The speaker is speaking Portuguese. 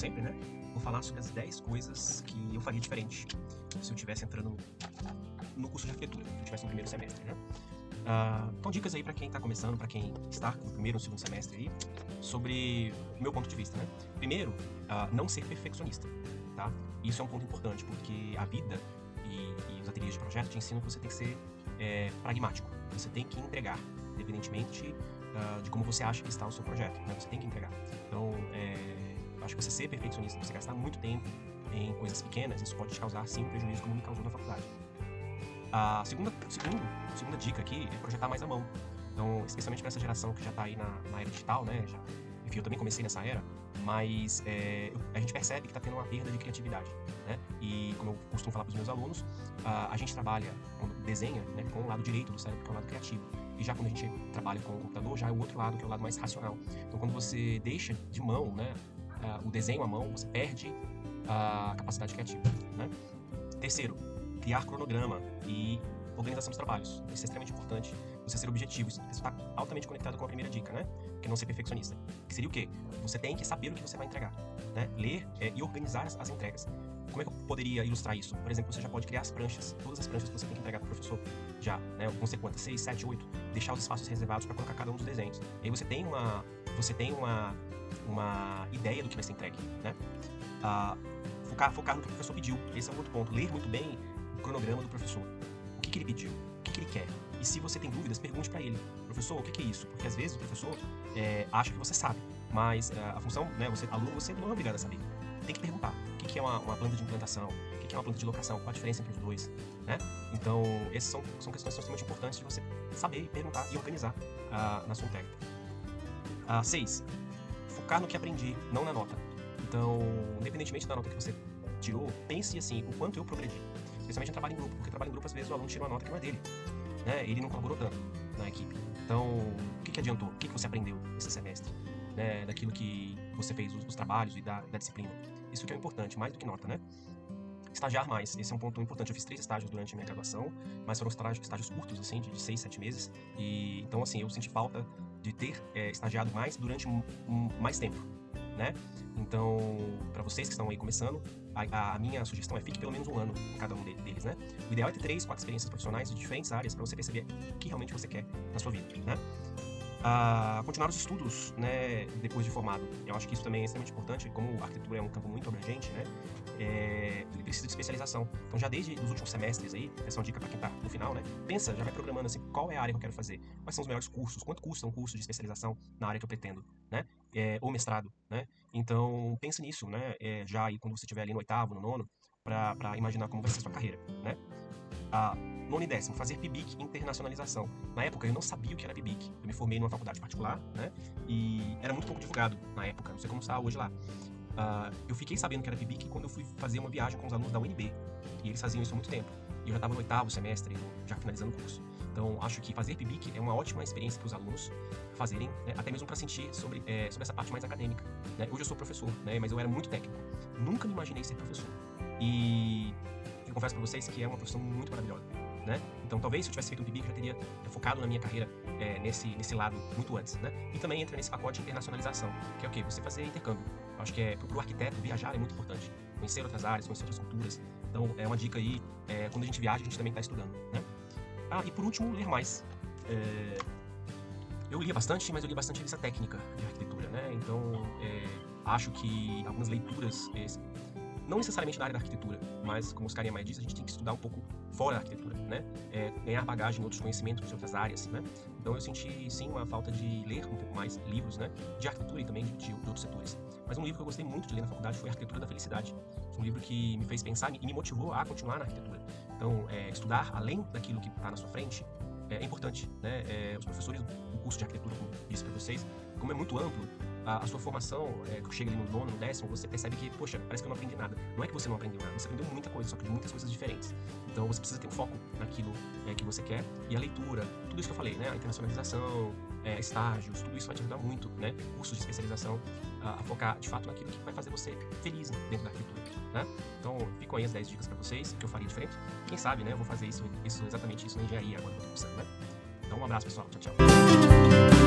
sempre, né? Vou falar sobre as 10 coisas que eu faria diferente se eu estivesse entrando no curso de arquitetura, se eu estivesse no primeiro semestre, né? Então, dicas aí para quem está começando, para quem está no primeiro ou segundo semestre aí, sobre o meu ponto de vista, né? Primeiro, não ser perfeccionista, tá? Isso é um ponto importante, porque a vida e os ateliês de projeto te ensinam que você tem que ser pragmático. Você tem que entregar, independentemente de como você acha que está o seu projeto, né? Você tem que entregar. Então, eu acho que você ser perfeccionista, você gastar muito tempo em coisas pequenas, isso pode te causar, sim, um prejuízo como me causou na faculdade. A segunda dica aqui é projetar mais à mão. Então, especialmente para essa geração que já está aí na era digital, né? Enfim, eu também comecei nessa era, mas a gente percebe que está tendo uma perda de criatividade, né? E como eu costumo falar para os meus alunos, a gente trabalha, quando desenha, né, com o lado direito do cérebro, que é o lado criativo. E já quando a gente trabalha com o computador, já é o outro lado, que é o lado mais racional. Então, quando você deixa de mão, né, o desenho à mão, você perde a capacidade criativa, né? Terceiro, criar cronograma e organização dos trabalhos. Isso é extremamente importante, você ser objetivo. Isso está altamente conectado com a primeira dica, né? Que é não ser perfeccionista. Que seria o quê? Você tem que saber o que você vai entregar, né? Ler e organizar as entregas. Como é que eu poderia ilustrar isso? Por exemplo, você já pode criar as pranchas, todas as pranchas que você tem que entregar para o professor, já, né? Vão ser quantas? 6, 7, 8. Deixar os espaços reservados para colocar cada um dos desenhos. E aí você tem uma ideia do que vai ser entregue, né? Focar no que o professor pediu. Esse é um outro ponto. Ler muito bem o cronograma do professor. O que ele pediu? O que ele quer? E se você tem dúvidas, pergunte para ele. Professor, o que é isso? Porque às vezes o professor acha que você sabe, mas a função, né, aluno, você não é obrigado a saber. Tem que perguntar. O que é uma planta de implantação? O que é uma planta de locação? Qual a diferença entre os dois? Né? Então, essas são questões extremamente importantes de você saber e perguntar e organizar na sua entrega. 6. Focar no que aprendi, não na nota. Então, independentemente da nota que você tirou, pense assim, o quanto eu progredi. Especialmente em trabalho em grupo, porque trabalho em grupo, às vezes, o aluno tira uma nota que não é dele, né? Ele não colaborou tanto na equipe. Então, o que adiantou? O que você aprendeu esse semestre? Né? Daquilo que você fez, os trabalhos e da disciplina. Isso que é importante, mais do que nota, né? Estagiar mais, esse é um ponto importante. Eu fiz 3 estágios durante a minha graduação, mas foram estágios curtos, assim, de 6, 7 meses. E, então, assim, eu senti falta de ter estagiado mais durante mais tempo, né? Então, para vocês que estão aí começando, a minha sugestão é fique pelo menos um ano em cada um deles, né? O ideal é ter 3, 4 experiências profissionais de diferentes áreas para você perceber o que realmente você quer na sua vida, né? Continuar os estudos, né, depois de formado. Eu acho que isso também é extremamente importante, como a arquitetura é um campo muito abrangente, né? Ele precisa de especialização. Então, já desde os últimos semestres aí, essa é uma dica para quem tá no final, né? Pensa, já vai programando assim, qual é a área que eu quero fazer? Quais são os melhores cursos? Quanto custa um curso de especialização na área que eu pretendo, né? Ou mestrado, né? Então, pense nisso, né? Já aí quando você estiver ali no 8º, no 9º, para imaginar como vai ser a sua carreira, né? 9º e 10º, fazer PIBIC, internacionalização. Na época eu não sabia o que era PIBIC. Eu me formei numa faculdade particular, né? E era muito pouco divulgado na época, não sei como está hoje lá. Eu fiquei sabendo que era PIBIC quando eu fui fazer uma viagem com os alunos da UNB. E eles faziam isso há muito tempo. E eu já estava no 8º semestre, já finalizando o curso. Então, acho que fazer PIBIC é uma ótima experiência para os alunos fazerem, né? Até mesmo para sentir sobre essa parte mais acadêmica, né? Hoje eu sou professor, né? Mas eu era muito técnico. Nunca me imaginei ser professor. E eu confesso para vocês que é uma profissão muito maravilhosa, né? Então, talvez se eu tivesse feito um PIBIC, eu já teria focado na minha carreira nesse lado muito antes, né? E também entra nesse pacote de internacionalização, que é o quê? Você fazer intercâmbio. Eu acho que para o arquiteto, viajar é muito importante. Conhecer outras áreas, conhecer outras culturas. Então, é uma dica aí, quando a gente viaja, a gente também está estudando, né? E por último, ler mais. Eu lia bastante, mas eu li bastante revista técnica de arquitetura, né? Então, acho que algumas leituras, não necessariamente da área da arquitetura, mas como os carinha mais diz, a gente tem que estudar um pouco fora da arquitetura, né? Ganhar bagagem em outros conhecimentos de outras áreas, né? Então eu senti, sim, uma falta de ler um pouco mais livros, né? De arquitetura e também de outros setores. Mas um livro que eu gostei muito de ler na faculdade foi A Arquitetura da Felicidade. Foi um livro que me fez pensar e me motivou a continuar na arquitetura. Então, estudar além daquilo que está na sua frente é importante, né? Os professores do curso de arquitetura, como disse para vocês, como é muito amplo, a sua formação, que chega ali no 9º, no 10º, você percebe que, poxa, parece que eu não aprendi nada. Não é que você não aprendeu nada, você aprendeu muita coisa, só que de muitas coisas diferentes. Então você precisa ter um foco naquilo que você quer. E a leitura, tudo isso que eu falei, né? A internacionalização, estágios, tudo isso vai te ajudar muito, né? Cursos de especialização, a focar de fato naquilo que vai fazer você feliz, né, dentro da arquitetura, né? Então ficam aí as 10 dicas para vocês, que eu faria diferente. Quem sabe, né? Eu vou fazer exatamente isso na engenharia agora que eu tô pensando, né? Então um abraço, pessoal. Tchau, tchau.